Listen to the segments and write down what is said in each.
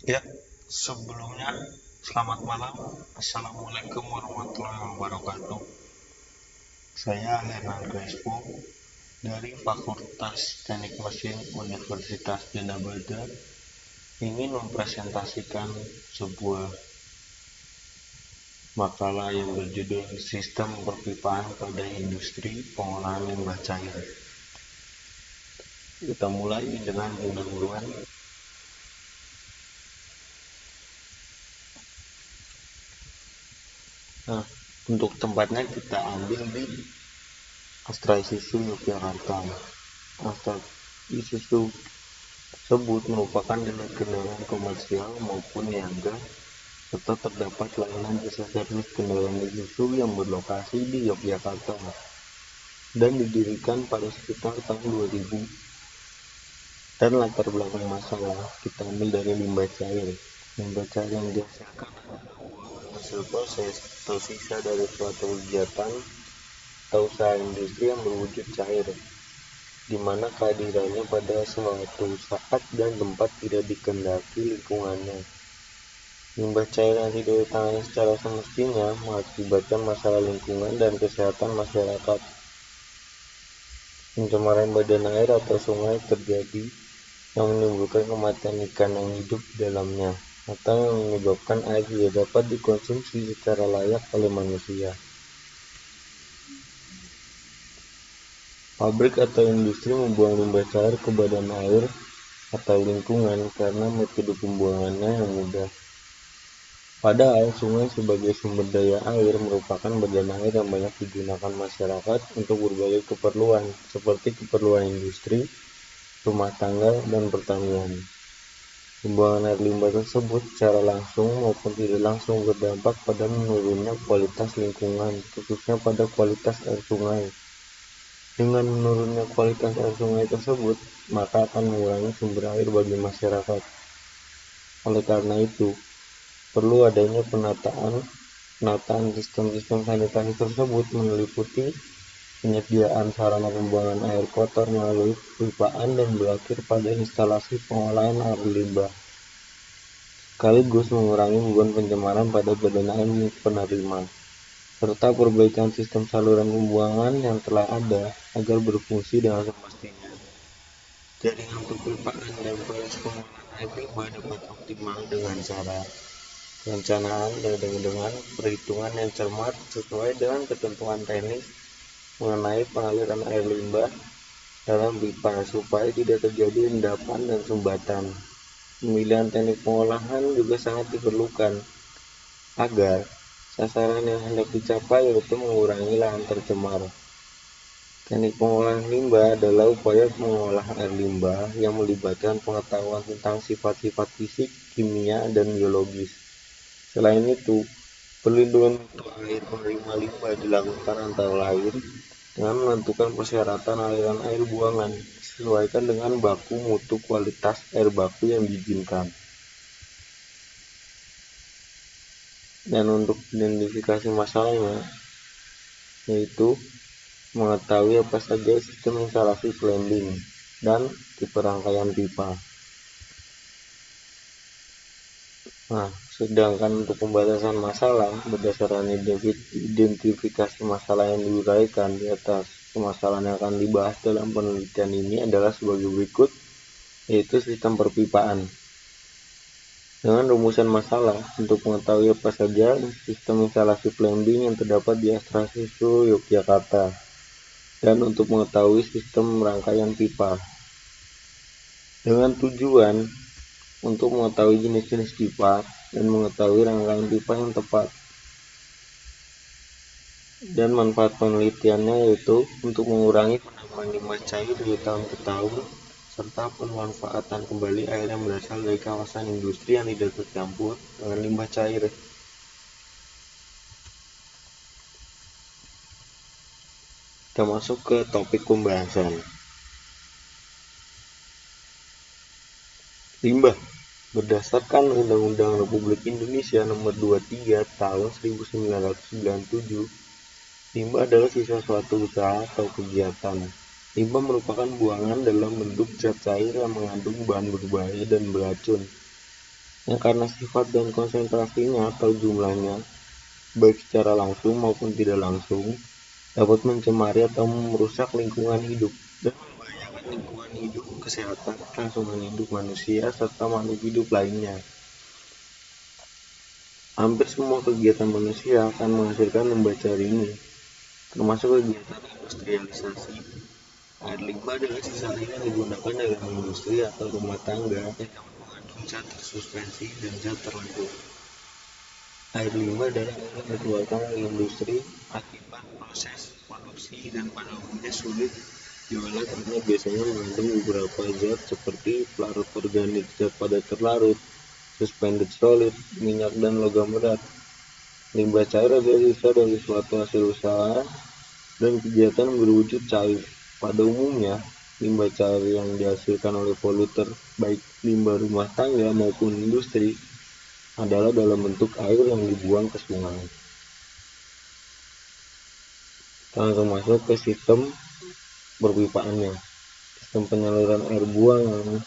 Ya, sebelumnya selamat malam. Assalamualaikum warahmatullahi wabarakatuh. Saya Hernan Crespo dari Fakultas Teknik Mesin Universitas Gadjah Mada ingin mempresentasikan sebuah makalah yang berjudul Sistem Perpipaan pada Industri Pengolahan Limbah Cair. Kita mulai dengan pendahuluan. Nah, untuk tempatnya kita ambil di Astra Isuzu Yogyakarta. Astra Isuzu tersebut merupakan unit kendaraan komersial maupun niaga serta terdapat layanan jasa servis kendaraan Isuzu yang berlokasi di Yogyakarta dan didirikan pada sekitar tahun 2000. Dan latar belakang masalah kita ambil dari limbah cair. Limbah cair yang dihasilkan adalah hasil proses atau sisa dari suatu kegiatan atau usaha industri yang berwujud cair, di mana kehadirannya pada suatu saat dan tempat tidak dikehendaki lingkungannya. Limbah cair yang tidak ditangani secara semestinya mengakibatkan masalah lingkungan dan kesehatan masyarakat. Pencemaran badan air atau sungai terjadi yang menimbulkan kematian ikan yang hidup di dalamnya, atau yang menyebabkan air tidak dapat dikonsumsi secara layak oleh manusia. Pabrik atau industri membuang limbah cair ke badan air atau lingkungan karena metode pembuangannya yang mudah. Padahal sungai sebagai sumber daya air merupakan badan air yang banyak digunakan masyarakat untuk berbagai keperluan, seperti keperluan industri, rumah tangga, dan pertanian. Pembuangan air limbah tersebut secara langsung maupun tidak langsung berdampak pada menurunnya kualitas lingkungan, khususnya pada kualitas air sungai. Dengan menurunnya kualitas air sungai tersebut, maka akan mengurangi sumber air bagi masyarakat. Oleh karena itu, perlu adanya penataan sistem-sistem sanitasi tersebut meliputi penyediaan sarana pembuangan air kotor melalui pipaan dan berakhir pada instalasi pengolahan air limbah, sekaligus mengurangi beban pencemaran pada badan air milik penerima, serta perbaikan sistem saluran pembuangan yang telah ada agar berfungsi dengan semestinya. Jaringan perpipaan dan proses pengolahan air limbah dapat optimal dengan cara perencanaan dan dengan perhitungan yang cermat sesuai dengan ketentuan teknis mengenai pengaliran air limbah dalam pipa supaya tidak terjadi endapan dan sumbatan. Pemilihan teknik pengolahan juga sangat diperlukan agar sasaran yang hendak dicapai yaitu mengurangi lahan tercemar. Teknik pengolahan limbah adalah upaya mengolah air limbah yang melibatkan pengetahuan tentang sifat-sifat fisik, kimia, dan biologis. Selain itu, perlindungan mutu air penerima limbah dilakukan antara lain dengan menentukan persyaratan aliran air buangan disesuaikan dengan baku mutu kualitas air baku yang diizinkan. Dan untuk identifikasi masalahnya, yaitu mengetahui apa saja sistem instalasi plumbing dan tipe rangkaian pipa. Nah, sedangkan untuk pembatasan masalah berdasarkan identifikasi masalah yang diuraikan di atas, permasalahan yang akan dibahas dalam penelitian ini adalah sebagai berikut, yaitu sistem perpipaan. Dengan rumusan masalah untuk mengetahui apa saja sistem instalasi plumbing yang terdapat di Astra Isuzu Yogyakarta, dan untuk mengetahui sistem rangkaian pipa. Dengan tujuan untuk mengetahui jenis-jenis pipa dan mengetahui rangkaian pipa yang tepat. Dan manfaat penelitiannya yaitu untuk mengurangi penambahan limbah cair dari tahun ke tahun serta pemanfaatan kembali air yang berasal dari kawasan industri yang tidak tercampur dengan limbah cair. Kita masuk ke topik pembahasan. Limbah. Berdasarkan Undang-Undang Republik Indonesia Nomor 23 Tahun 1997, limbah adalah sisa suatu usaha atau kegiatan. Limbah merupakan buangan dalam bentuk zat cair yang mengandung bahan berbahaya dan beracun. yang karena sifat dan konsentrasinya atau jumlahnya, baik secara langsung maupun tidak langsung, dapat mencemari atau merusak lingkungan hidup dan membahayakan lingkungan hidup, kesehatan, kelangsungan hidup manusia, serta makhluk hidup lainnya. Hampir semua kegiatan manusia akan menghasilkan limbah cair ini, termasuk kegiatan industrialisasi. Air limbah adalah sisa air yang digunakan dalam industri atau rumah tangga yang mengandung zat tersuspensi dan zat terlarut. Air limbah adalah air yang dikeluarkan oleh industri akibat proses produksi dan pada umumnya sulit diolah karena biasanya mengandung beberapa zat seperti pelarut organik, zat padat terlarut, suspended solid, minyak, dan logam berat. Limbah cair adalah sisa dari suatu hasil usaha dan kegiatan berwujud cair. Pada umumnya, limbah cair yang dihasilkan oleh poluter, baik limbah rumah tangga maupun industri, adalah dalam bentuk air yang dibuang ke sungai. Kita langsung masuk ke sistem perpipaannya. Sistem penyaluran air buangan,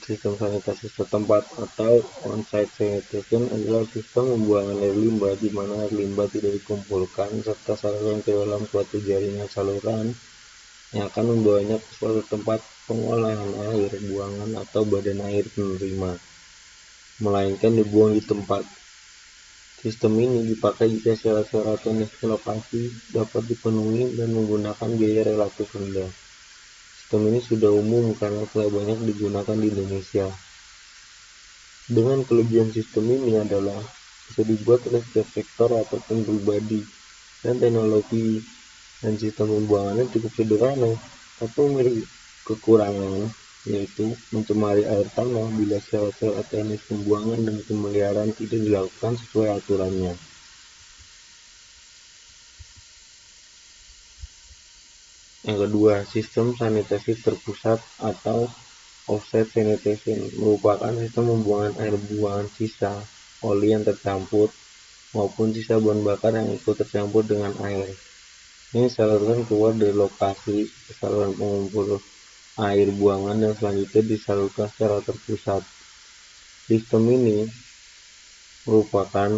sistem sanitasi setempat atau on-site sanitation adalah sistem pembuangan air limbah di mana air limbah tidak dikumpulkan serta saluran ke dalam suatu jaringan saluran yang akan membawanya ke suatu tempat pengolahan air buangan atau badan air penerima, melainkan dibuang di tempat. Sistem ini dipakai jika syarat-syarat teknis lokasi dapat dipenuhi dan menggunakan biaya relatif rendah. Sistem ini sudah umum karena telah banyak digunakan di Indonesia. Dengan kelebihan sistem ini adalah bisa dibuat oleh setiap sektor ataupun pribadi, dan teknologi dan sistem pembuangannya cukup sederhana, tapi memiliki kekurangan, yaitu mencemari air tanah bila syarat-syarat teknis pembuangan dan pemeliharaan tidak dilakukan sesuai aturannya. Yang kedua, sistem sanitasi terpusat atau offsite sanitation merupakan sistem pembuangan air buangan sisa oli yang tercampur maupun sisa bahan bakar yang ikut tercampur dengan air. Ini disalurkan keluar dari lokasi saluran pengumpul air buangan dan selanjutnya disalurkan secara terpusat. Sistem ini merupakan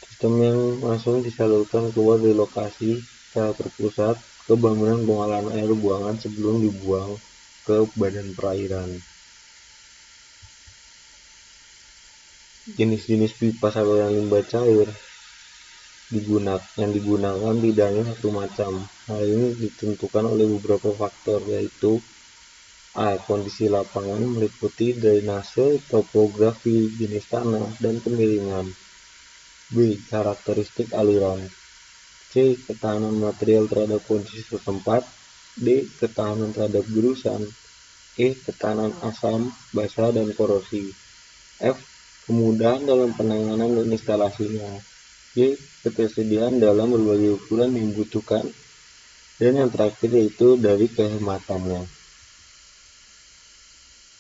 sistem yang langsung disalurkan keluar dari lokasi secara terpusat ke bangunan pengolahan air buangan sebelum dibuang ke badan perairan. Jenis-jenis pipa saluran limbah cair yang digunakan tidak hanya satu macam. Hal ini ditentukan oleh beberapa faktor, yaitu A. Kondisi lapangan meliputi drainase, topografi, jenis tanah, dan kemiringan. B. Karakteristik aliran. C. Ketahanan material terhadap kondisi setempat. D. Ketahanan terhadap gerusan. E. Ketahanan asam, basa, dan korosi. F. Kemudahan dalam penanganan dan instalasinya. G. Ketersediaan dalam berbagai ukuran yang dibutuhkan. Dan yang terakhir yaitu dari kehematannya.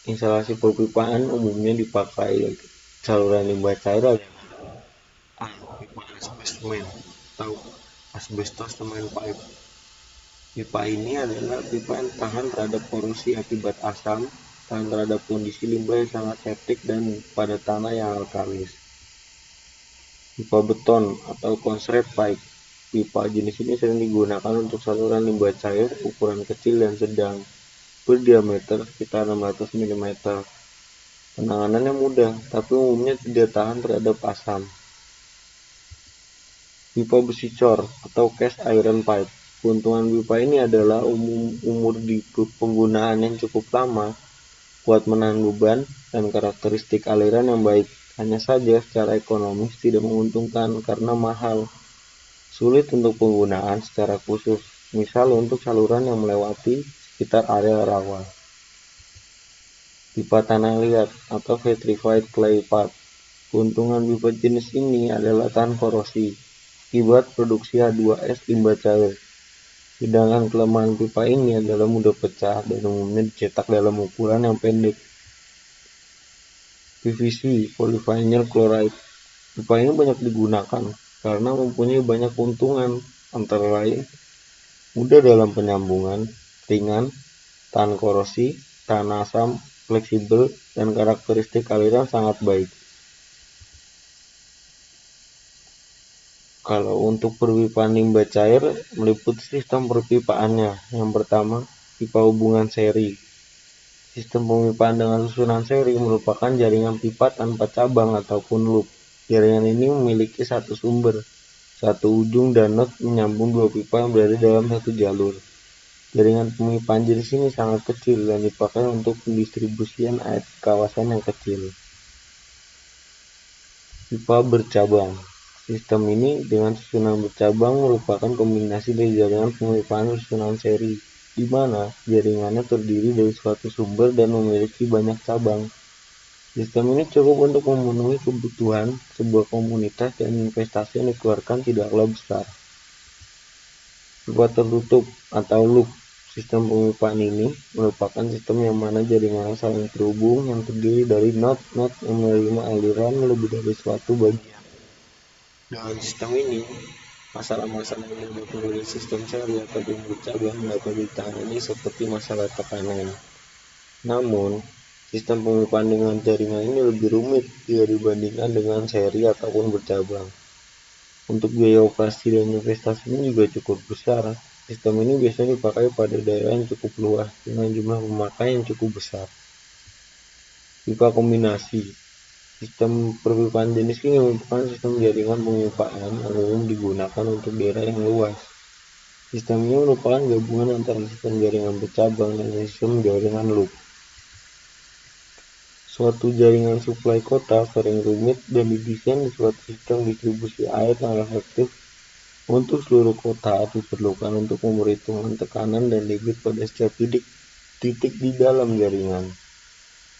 Instalasi perpipaan umumnya dipakai saluran limbah cair adalah A. Pipa asbesmen atau asbestos cement pipe. Pipa ini adalah pipa yang tahan terhadap korosi akibat asam, tahan terhadap kondisi limbah yang sangat septik dan pada tanah yang alkalis. Pipa beton atau concrete pipe. Pipa jenis ini sering digunakan untuk saluran limbah cair ukuran kecil dan sedang, berdiameter sekitar 600 mm. Penanganannya mudah, tapi umumnya tidak tahan terhadap asam. Pipa besi cor atau cast iron pipe. Keuntungan pipa ini adalah umur di penggunaan yang cukup lama, kuat menahan beban, dan karakteristik aliran yang baik. Hanya saja secara ekonomis tidak menguntungkan karena mahal, sulit untuk penggunaan secara khusus, misal untuk saluran yang melewati sekitar area rawa. Pipa tanah liat atau vitrified clay pipe. Keuntungan pipa jenis ini adalah tahan korosi akibat produksi H2S limbah cair. Sedangkan kelemahan pipa ini adalah mudah pecah dan umumnya dicetak dalam ukuran yang pendek. PVC, polyvinyl chloride. Pipa ini banyak digunakan karena mempunyai banyak keuntungan, antara lain mudah dalam penyambungan, ringan, tahan korosi, tahan asam, fleksibel, dan karakteristik aliran sangat baik. Kalau untuk perpipaan limbah cair meliputi sistem perpipaannya. Yang pertama, pipa hubungan seri. Sistem pemipaan dengan susunan seri merupakan jaringan pipa tanpa cabang ataupun loop. Jaringan ini memiliki satu sumber, satu ujung dan not menyambung dua pipa yang berada dalam satu jalur. Jaringan pemipaan jenis ini sangat kecil dan dipakai untuk pendistribusian air ke kawasan yang kecil. Pipa bercabang. Sistem ini dengan susunan bercabang merupakan kombinasi dari jaringan pemipaan susunan seri, di mana jaringannya terdiri dari suatu sumber dan memiliki banyak cabang. Sistem ini cukup untuk memenuhi kebutuhan sebuah komunitas dan investasi yang dikeluarkan tidaklah besar. Pipa tertutup atau loop. Sistem pemipaan ini merupakan sistem yang mana jaringannya saling terhubung yang terdiri dari not-not yang menerima aliran lebih dari suatu bagian. Dengan sistem ini, masalah-masalah yang muncul dari sistem seri atau bercabang dapat ditangani seperti masalah tekanan. Namun, sistem pemipaan dengan jaringan ini lebih rumit jika dibandingkan dengan seri ataupun bercabang. Untuk biaya operasi dan investasi ini juga cukup besar. Sistem ini biasanya dipakai pada daerah yang cukup luas dengan jumlah pemakai yang cukup besar. Pipa kombinasi. Sistem perpipaan jenis ini merupakan sistem jaringan pemipaan yang umum digunakan untuk daerah yang luas. Sistem ini merupakan gabungan antara sistem jaringan bercabang dan sistem jaringan loop. Suatu jaringan suplai kota sering rumit dan didesain di suatu sistem distribusi air yang efektif untuk seluruh kota. Diperlukan untuk memperhitungkan tekanan dan debit pada setiap titik di dalam jaringan.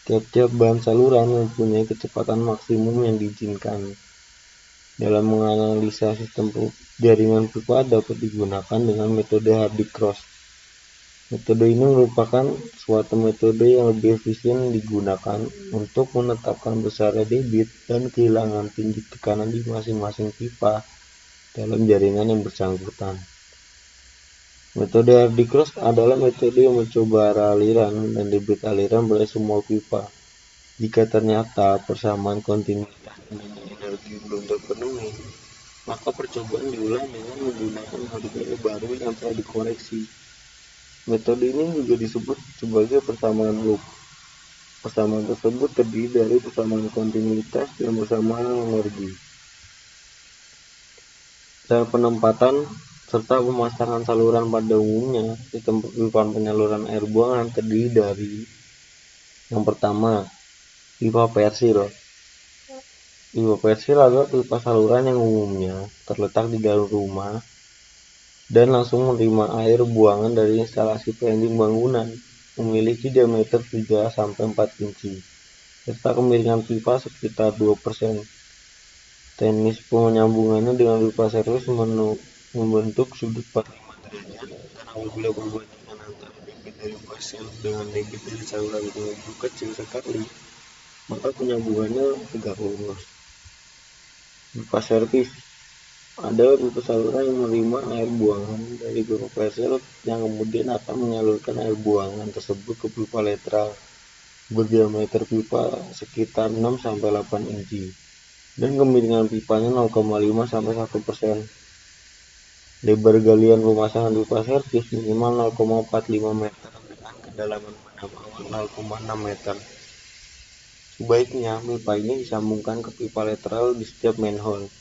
Tiap-tiap bahan saluran mempunyai kecepatan maksimum yang diizinkan. Dalam menganalisa sistem jaringan pipa dapat digunakan dengan metode Hardy-Cross. Metode ini merupakan suatu metode yang lebih efisien digunakan untuk menetapkan besarnya debit dan kehilangan tinggi tekanan di masing-masing pipa dalam jaringan yang bersangkutan. Metode Hardy-Cross adalah metode yang mencoba arah aliran dan debit aliran pada semua pipa. Jika ternyata persamaan kontinuitas dan energi belum terpenuhi, maka percobaan diulang dengan menggunakan metode baru yang telah dikoreksi. Metode ini juga disebut sebagai persamaan loop. Persamaan tersebut terdiri dari persamaan kontinuitas dan persamaan energi. Cara penempatan serta pemasangan saluran pada umumnya, sistem perpipaan penyaluran air buangan terdiri dari yang pertama, pipa persil. Pipa persil adalah pipa saluran yang umumnya terletak di dalam rumah dan langsung menerima air buangan dari instalasi pending bangunan, memiliki diameter 3-4 inci, serta kemiringan pipa sekitar 2%. Teknis penyambungannya dengan pipa servis membentuk sudut 45 derajat, dan apabila perbandingan antara debit dari persil dengan debit dari saluran itu kecil sekali, maka penyambungannya tegak lurus. Pipa servis. Ada pipa saluran yang menerima air buangan dari pipa persil yang kemudian akan menyalurkan air buangan tersebut ke pipa lateral berdiameter pipa sekitar 6-8 inci dan kemiringan pipanya 0,5-1%. Lebar galian pemasangan pipa servis minimal 0,45 meter dengan kedalaman benam awal 0,6 meter. Sebaiknya pipa ini disambungkan ke pipa lateral di setiap manhole.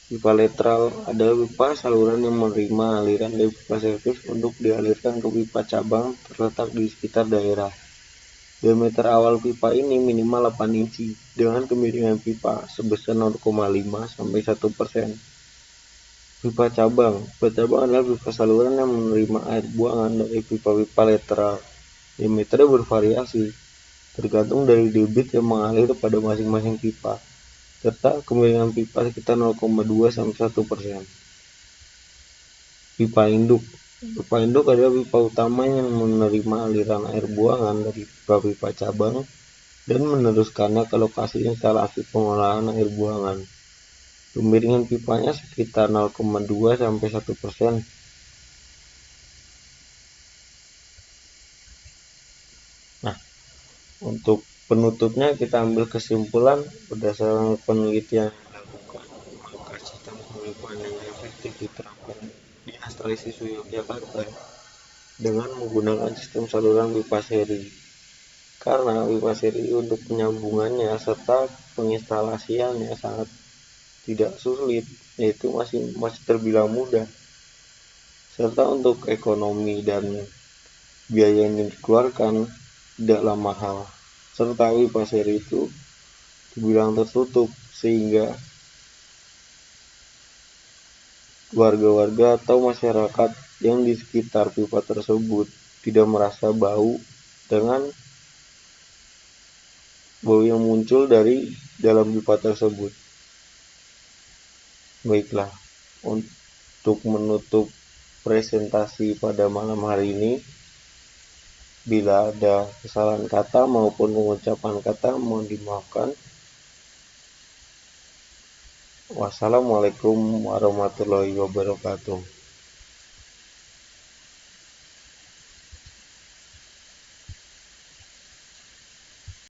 Pipa lateral adalah pipa saluran yang menerima aliran dari pipa servis untuk dialirkan ke pipa cabang terletak di sekitar daerah. Diameter awal pipa ini minimal 8 inci dengan kemiringan pipa sebesar 0,5-1%. Pipa cabang. Pipa cabang adalah pipa saluran yang menerima air buangan dari pipa-pipa lateral. Diameternya bervariasi, tergantung dari debit yang mengalir pada masing-masing pipa, serta kemiringan pipa sekitar 0,2-1%. Pipa induk. Pipa induk adalah pipa utama yang menerima aliran air buangan dari pipa-pipa cabang dan meneruskannya ke lokasi instalasi pengolahan air buangan. Kemiringan pipanya sekitar 0,2-1%. Nah, Untuk penutupnya kita ambil kesimpulan berdasarkan penelitian yang dilakukan, maka sistem pemipaan yang efektif diterapkan di Astralisih Yogyakarta dengan menggunakan sistem saluran pipa seri. Karena pipa seri untuk penyambungannya serta penginstalasiannya sangat tidak sulit, yaitu masih terbilang mudah, serta untuk ekonomi dan biaya yang dikeluarkan tidaklah mahal, serta pipa seri itu dibilang tertutup sehingga warga-warga atau masyarakat yang di sekitar pipa tersebut tidak merasa bau dengan bau yang muncul dari dalam pipa tersebut. Baiklah, untuk menutup presentasi pada malam hari ini, bila ada kesalahan kata maupun pengucapan kata mohon dimaafkan. Wassalamualaikum warahmatullahi wabarakatuh.